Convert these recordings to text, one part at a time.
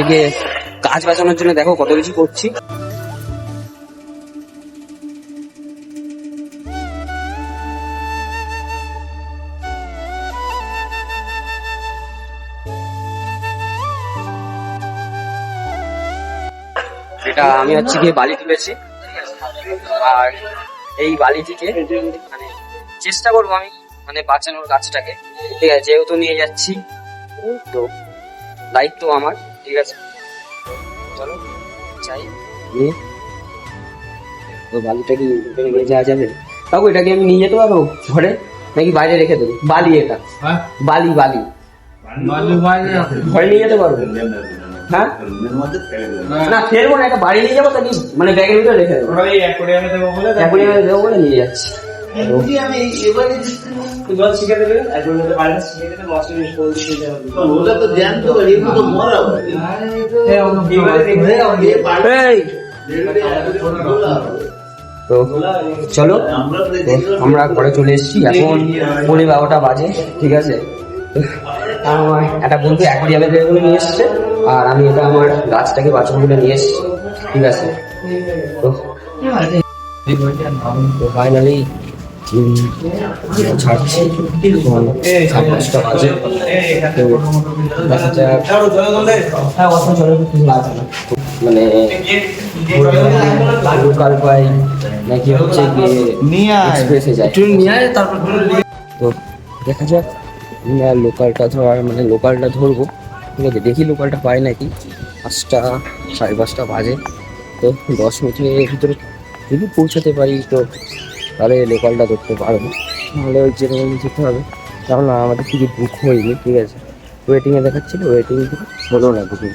থেকে গাছ বাঁচানোর জন্য দেখো কত কিছু করছি। এটা আমি হচ্ছে গিয়ে বালি তুলেছি, আর এই বালি থেকে মানে চেষ্টা করবো আমি মানে বাঁচানোর গাছটাকে, ঠিক আছে, যেহেতু নিয়ে যাচ্ছি তো দায়িত্ব আমার, ঠিক আছে। চলো চাই নিয়ে তো বালিটাকে নিয়ে যাওয়া যাবে। কাকু এটাকে আমি নিয়ে যেতে পারবো ঘরে নাকি বাইরে রেখে দেবো? বালি, এটা বালি বালি ঘরে নিয়ে যেতে পারবো? হ্যাঁ না ফেলবো না, একটা বাড়ি নিয়ে যাবো তাকে, মানে ব্যাগের ভিতরে রেখে দেবো। অ্যাকোয়ারিয়ামে দেবো বলে নিয়ে যাচ্ছি। তো চলো আমরা ঘরে চলে এসেছি, এখন 12:15 বাজে, ঠিক আছে। আমার একটা বন্ধু অ্যাকোয়ারিয়ামে দেবে বলে নিয়ে এসছে, আর আমি এটা আমার গাছটাকে বাঁচাবো বলে নিয়ে এসছি, ঠিক আছে। তো ফাইনালি ছাড়ছি, 5:30 বাজে। তো মানে লোকাল পাই নাকি হচ্ছে গিয়ে এক্সপ্রেসে যায়, তো দেখা যাক। লোকালটা ধরার মানে লোকালটা ধরবো, ঠিক আছে, দেখি লোকালটা পাই নাকি। 5টা 5:30 বাজে, তো 10 মিনিটের ভিতরে যদি পৌঁছাতে পারি তো তাহলে লোকালটা ধরতে পারবো, নাহলে ওই জেনারেলে যেতে হবে, কারণ আমাদের টিকিট বুক হয়নি, ঠিক আছে। ওয়েটিংয়ে দেখাচ্ছিল, ওয়েটিং হলো না বুকিং,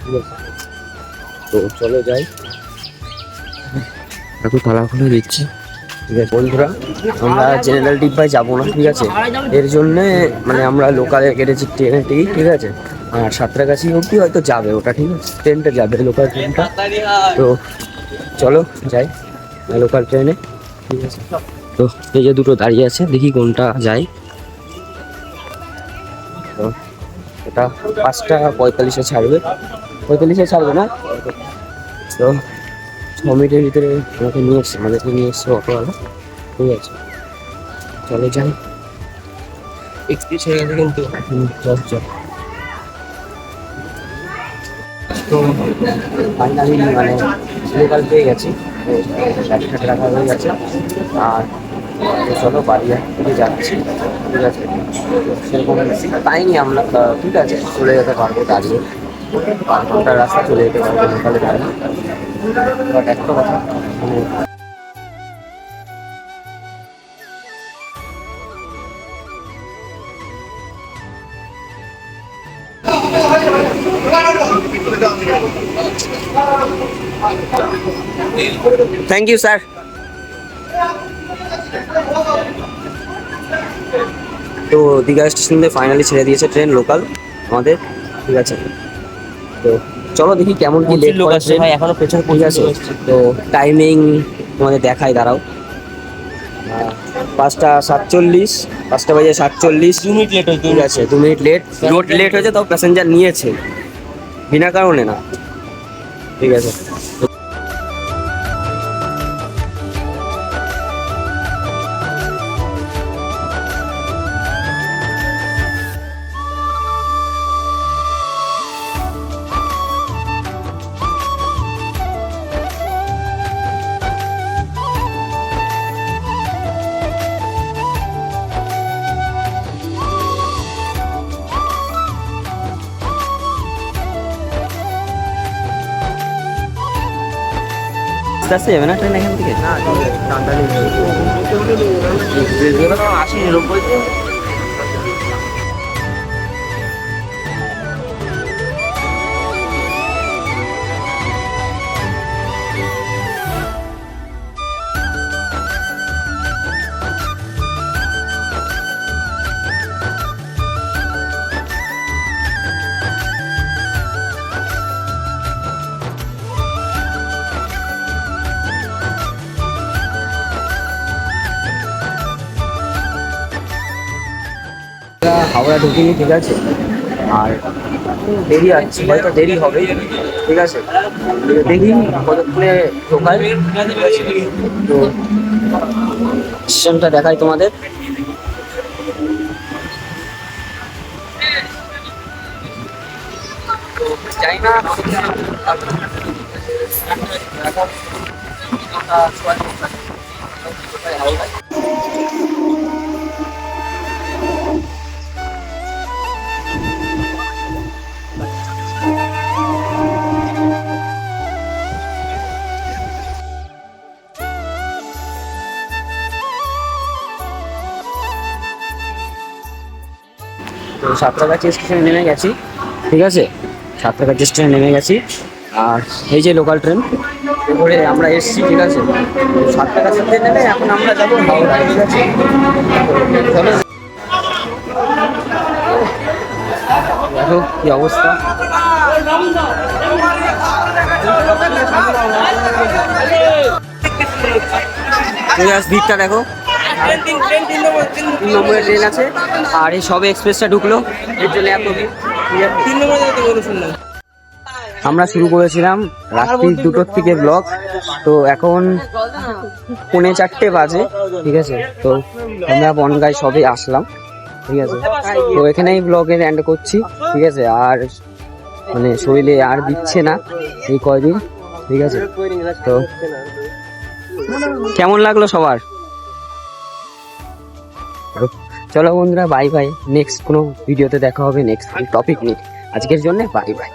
ঠিক আছে। তো চলো যাই, এখন তালা খুলে দিচ্ছি, ঠিক আছে। বন্ধুরা আমরা জেনারেল ডিব্বায় যাবো না, ঠিক আছে, এর জন্যে মানে আমরা লোকালে কেটেছি ট্রেনের টিকিট, ঠিক আছে। আর সাঁতরাগাছি অবধি হয়তো যাবে ওটা, ঠিক আছে, ট্রেনটা যাবে লোকাল ট্রেনটা। তো চলো যাই লোকাল ট্রেনে, ঠিক আছে। তো এই যে দুটো দাঁড়িয়ে আছে, দেখি কোনটা যায়। তো এটা 5টা 45-এ ছাড়বে, 45-এ ছাড়বে না। তো 6 মিনিটের ভিতরে আমাকে নিয়ে এসছে, আমাদেরকে নিয়ে এসছে অটোওয়ালা, ঠিক আছে। চলে যাই, 31 হয়ে গেছে কিন্তু। চল তো ফাইনালি মানে লোকাল পেয়ে গেছি, ব্যাগটা রাখা হয়ে গেছে। আর চলো বাড়ি থেকে যাচ্ছি, ঠিক আছে। সেরকম পাইনি আমরা, ঠিক আছে, চলে যেতে পারবো দাঁড়িয়ে, 5 ঘন্টার রাস্তা চলে যেতে পারবো লোকালে দাঁড়িয়ে। বাট একটা কথা থ্যাংক ইউ স্যার। তো দীঘা স্টেশন থেকে ফাইনালি ছেড়ে দিয়েছে ট্রেন লোকাল আমাদের, ঠিক আছে। তো চলো দেখি কেমন কি লেট করে ট্রেন, এখনো পেছনে পৌঁছে আছে। তো টাইমিং তোমাদের দেখাই, দাঁড়াও। 5টা 47, 5টা বাজে 47, 2 মিনিট লেট হয়েছে, ঠিক আছে, 2 মিনিট লেট হয়েছে, তাও প্যাসেঞ্জার নিয়েছে, বিনা কারণে না, ঠিক আছে। আসতে যাবে না ট্রেন এখান থেকে? আসেনি রোববার। হাওড়া ঢুকিনি, ঠিক আছে। আর দেরি আছে, হয়তো দেরি হবে, ঠিক আছে। দেখি কতক্ষণে ঢোকায়। তো স্টেশনটা দেখাই তোমাদের। তো যাই না তো সাঁতরাগাছি স্টেশনে নেমে গেছি, ঠিক আছে। সাঁতরাগাছি স্টেশনে নেমে গেছি, আর এই যে লোকাল ট্রেন করে আমরা এসেছি, ঠিক আছে। তো সাঁতরাগাছি ট্রেন নেমে এখন আমরা যাবো হাওড়ায়, ঠিক আছে। তো চলো, দেখো কি অবস্থা। ভিড়টা দেখো, 3 নম্বরের ট্রেন আছে, আর এই সবে এক্সপ্রেসটা ঢুকলো, এর জন্য এত ভিড়। আমরা শুরু করেছিলাম রাত্রি 2টোর থেকে ব্লগ, তো এখন 3:45 বাজে, ঠিক আছে। তো আমরা বনগাঁয় সবে আসলাম, ঠিক আছে। তো এখানেই ব্লগের এন্ড করছি, ঠিক আছে। আর মানে শরীরে আর দিচ্ছে না এই কয়দিন, ঠিক আছে। তো কেমন লাগলো সবার? চলো বন্ধুরা, বাই বাই। নেক্সট কোনো ভিডিওতে দেখা হবে, নেক্সট টপিক নিয়ে। আজকের জন্য বাই বাই।